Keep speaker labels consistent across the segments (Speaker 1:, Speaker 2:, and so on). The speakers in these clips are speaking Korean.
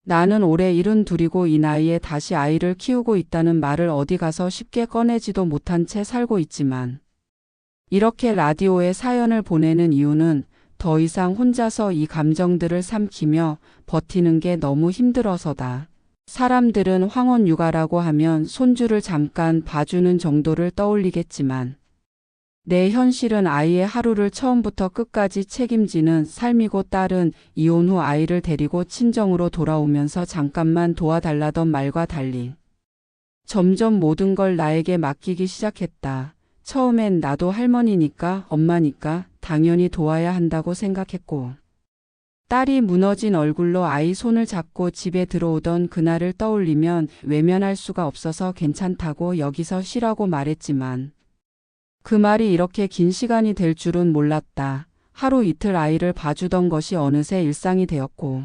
Speaker 1: 나는 올해 72이고 이 나이에 다시 아이를 키우고 있다는 말을 어디 가서 쉽게 꺼내지도 못한 채 살고 있지만 이렇게 라디오에 사연을 보내는 이유는 더 이상 혼자서 이 감정들을 삼키며 버티는 게 너무 힘들어서다. 사람들은 황혼 육아라고 하면 손주를 잠깐 봐주는 정도를 떠올리겠지만 내 현실은 아이의 하루를 처음부터 끝까지 책임지는 삶이고 딸은 이혼 후 아이를 데리고 친정으로 돌아오면서 잠깐만 도와달라던 말과 달리 점점 모든 걸 나에게 맡기기 시작했다. 처음엔 나도 할머니니까 엄마니까 당연히 도와야 한다고 생각했고 딸이 무너진 얼굴로 아이 손을 잡고 집에 들어오던 그날을 떠올리면 외면할 수가 없어서 괜찮다고 여기서 쉬라고 말했지만 그 말이 이렇게 긴 시간이 될 줄은 몰랐다. 하루 이틀 아이를 봐주던 것이 어느새 일상이 되었고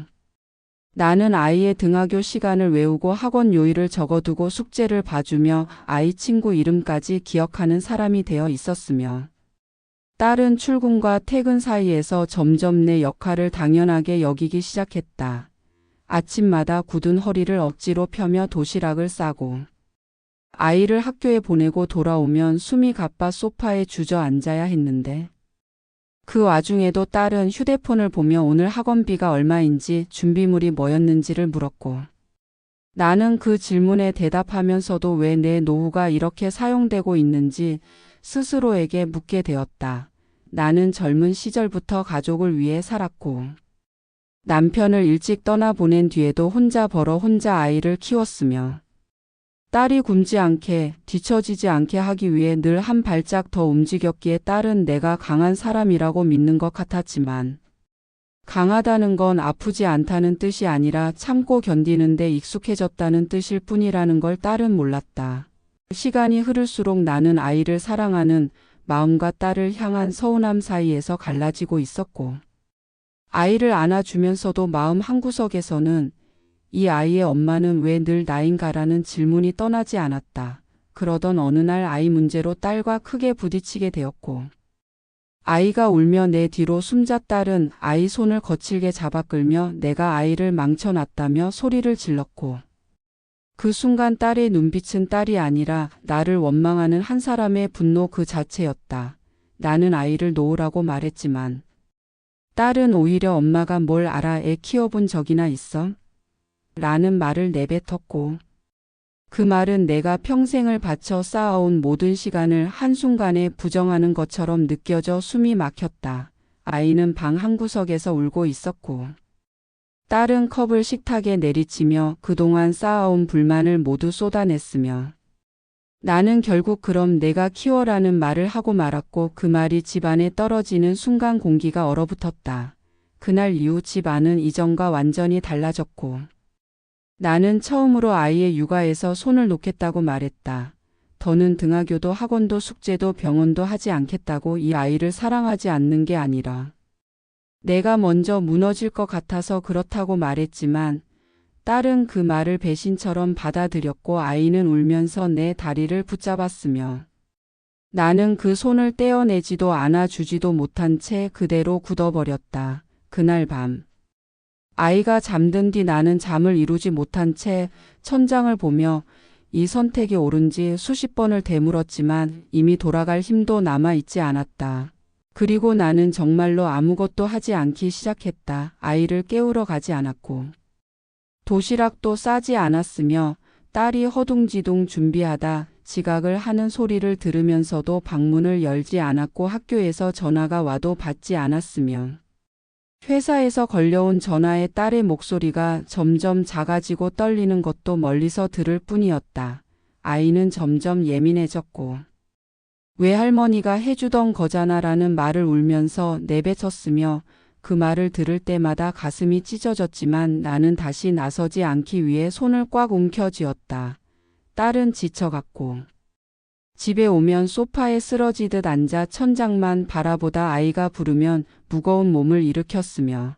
Speaker 1: 나는 아이의 등하교 시간을 외우고 학원 요일을 적어두고 숙제를 봐주며 아이 친구 이름까지 기억하는 사람이 되어 있었으며 딸은 출근과 퇴근 사이에서 점점 내 역할을 당연하게 여기기 시작했다. 아침마다 굳은 허리를 억지로 펴며 도시락을 싸고 아이를 학교에 보내고 돌아오면 숨이 가빠 소파에 주저앉아야 했는데 그 와중에도 딸은 휴대폰을 보며 오늘 학원비가 얼마인지 준비물이 뭐였는지를 물었고 나는 그 질문에 대답하면서도 왜 내 노후가 이렇게 사용되고 있는지 스스로에게 묻게 되었다. 나는 젊은 시절부터 가족을 위해 살았고 남편을 일찍 떠나보낸 뒤에도 혼자 벌어 혼자 아이를 키웠으며 딸이 굶지 않게 뒤처지지 않게 하기 위해 늘 한 발짝 더 움직였기에 딸은 내가 강한 사람이라고 믿는 것 같았지만 강하다는 건 아프지 않다는 뜻이 아니라 참고 견디는 데 익숙해졌다는 뜻일 뿐이라는 걸 딸은 몰랐다. 시간이 흐를수록 나는 아이를 사랑하는 마음과 딸을 향한 서운함 사이에서 갈라지고 있었고 아이를 안아주면서도 마음 한구석에서는 이 아이의 엄마는 왜 늘 나인가라는 질문이 떠나지 않았다. 그러던 어느 날 아이 문제로 딸과 크게 부딪히게 되었고 아이가 울며 내 뒤로 숨자 딸은 아이 손을 거칠게 잡아 끌며 내가 아이를 망쳐놨다며 소리를 질렀고 그 순간 딸의 눈빛은 딸이 아니라 나를 원망하는 한 사람의 분노 그 자체였다. 나는 아이를 놓으라고 말했지만 딸은 오히려 엄마가 뭘 알아 애 키워본 적이나 있어? 라는 말을 내뱉었고 그 말은 내가 평생을 바쳐 쌓아온 모든 시간을 한순간에 부정하는 것처럼 느껴져 숨이 막혔다. 아이는 방 한구석에서 울고 있었고 딸은 컵을 식탁에 내리치며 그동안 쌓아온 불만을 모두 쏟아냈으며 나는 결국 그럼 내가 키워라는 말을 하고 말았고 그 말이 집 안에 떨어지는 순간 공기가 얼어붙었다. 그날 이후 집 안은 이전과 완전히 달라졌고 나는 처음으로 아이의 육아에서 손을 놓겠다고 말했다. 더는 등하교도 학원도 숙제도 병원도 하지 않겠다고 이 아이를 사랑하지 않는 게 아니라 내가 먼저 무너질 것 같아서 그렇다고 말했지만 딸은 그 말을 배신처럼 받아들였고 아이는 울면서 내 다리를 붙잡았으며 나는 그 손을 떼어내지도 안아주지도 못한 채 그대로 굳어버렸다. 그날 밤 아이가 잠든 뒤 나는 잠을 이루지 못한 채 천장을 보며 이 선택이 옳은지 수십 번을 되물었지만 이미 돌아갈 힘도 남아있지 않았다. 그리고 나는 정말로 아무것도 하지 않기 시작했다. 아이를 깨우러 가지 않았고 도시락도 싸지 않았으며 딸이 허둥지둥 준비하다 지각을 하는 소리를 들으면서도 방문을 열지 않았고 학교에서 전화가 와도 받지 않았으며 회사에서 걸려온 전화에 딸의 목소리가 점점 작아지고 떨리는 것도 멀리서 들을 뿐이었다. 아이는 점점 예민해졌고 외할머니가 해주던 거잖아라는 말을 울면서 내뱉었으며 그 말을 들을 때마다 가슴이 찢어졌지만 나는 다시 나서지 않기 위해 손을 꽉 움켜쥐었다. 딸은 지쳐갔고 집에 오면 소파에 쓰러지듯 앉아 천장만 바라보다 아이가 부르면 무거운 몸을 일으켰으며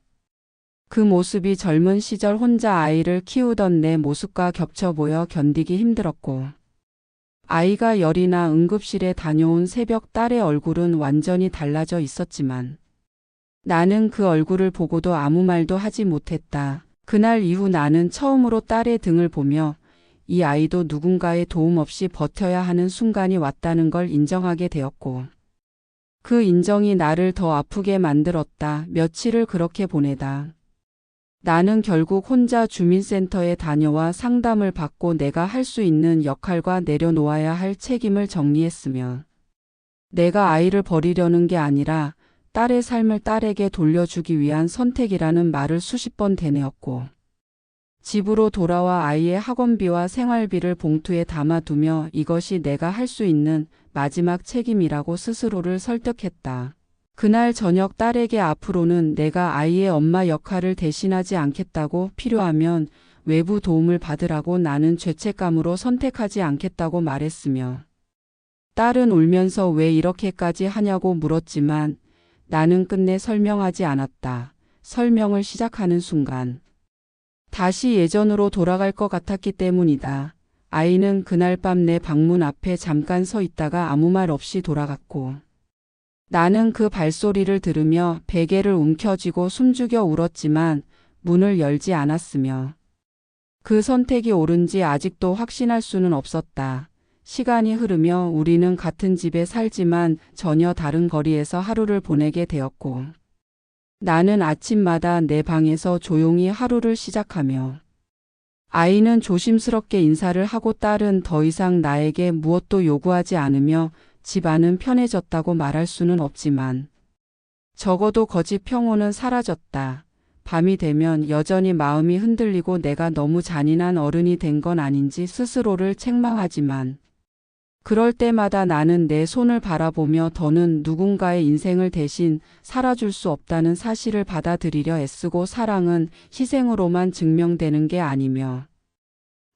Speaker 1: 그 모습이 젊은 시절 혼자 아이를 키우던 내 모습과 겹쳐 보여 견디기 힘들었고 아이가 열이나 응급실에 다녀온 새벽 딸의 얼굴은 완전히 달라져 있었지만 나는 그 얼굴을 보고도 아무 말도 하지 못했다. 그날 이후 나는 처음으로 딸의 등을 보며 이 아이도 누군가의 도움 없이 버텨야 하는 순간이 왔다는 걸 인정하게 되었고, 그 인정이 나를 더 아프게 만들었다. 며칠을 그렇게 보내다 나는 결국 혼자 주민센터에 다녀와 상담을 받고 내가 할 수 있는 역할과 내려놓아야 할 책임을 정리했으며, 내가 아이를 버리려는 게 아니라 딸의 삶을 딸에게 돌려주기 위한 선택이라는 말을 수십 번 되뇌었고, 집으로 돌아와 아이의 학원비와 생활비를 봉투에 담아두며 이것이 내가 할 수 있는 마지막 책임이라고 스스로를 설득했다. 그날 저녁 딸에게 앞으로는 내가 아이의 엄마 역할을 대신하지 않겠다고, 필요하면 외부 도움을 받으라고, 나는 죄책감으로 선택하지 않겠다고 말했으며, 딸은 울면서 왜 이렇게까지 하냐고 물었지만 나는 끝내 설명하지 않았다. 설명을 시작하는 순간 다시 예전으로 돌아갈 것 같았기 때문이다. 아이는 그날 밤 내 방문 앞에 잠깐 서 있다가 아무 말 없이 돌아갔고, 나는 그 발소리를 들으며 베개를 움켜쥐고 숨죽여 울었지만 문을 열지 않았으며, 그 선택이 옳은지 아직도 확신할 수는 없었다. 시간이 흐르며 우리는 같은 집에 살지만 전혀 다른 거리에서 하루를 보내게 되었고, 나는 아침마다 내 방에서 조용히 하루를 시작하며, 아이는 조심스럽게 인사를 하고 딸은 더 이상 나에게 무엇도 요구하지 않으며, 집안은 편해졌다고 말할 수는 없지만 적어도 거짓 평온은 사라졌다. 밤이 되면 여전히 마음이 흔들리고 내가 너무 잔인한 어른이 된 건 아닌지 스스로를 책망하지만, 그럴 때마다 나는 내 손을 바라보며 더는 누군가의 인생을 대신 살아줄 수 없다는 사실을 받아들이려 애쓰고, 사랑은 희생으로만 증명되는 게 아니며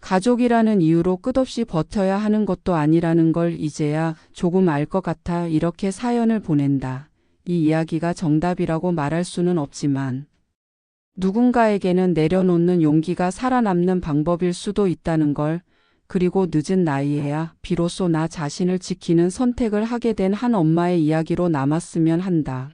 Speaker 1: 가족이라는 이유로 끝없이 버텨야 하는 것도 아니라는 걸 이제야 조금 알 것 같아 이렇게 사연을 보낸다. 이 이야기가 정답이라고 말할 수는 없지만 누군가에게는 내려놓는 용기가 살아남는 방법일 수도 있다는 걸, 그리고 늦은 나이에야 비로소 나 자신을 지키는 선택을 하게 된 한 엄마의 이야기로 남았으면 한다.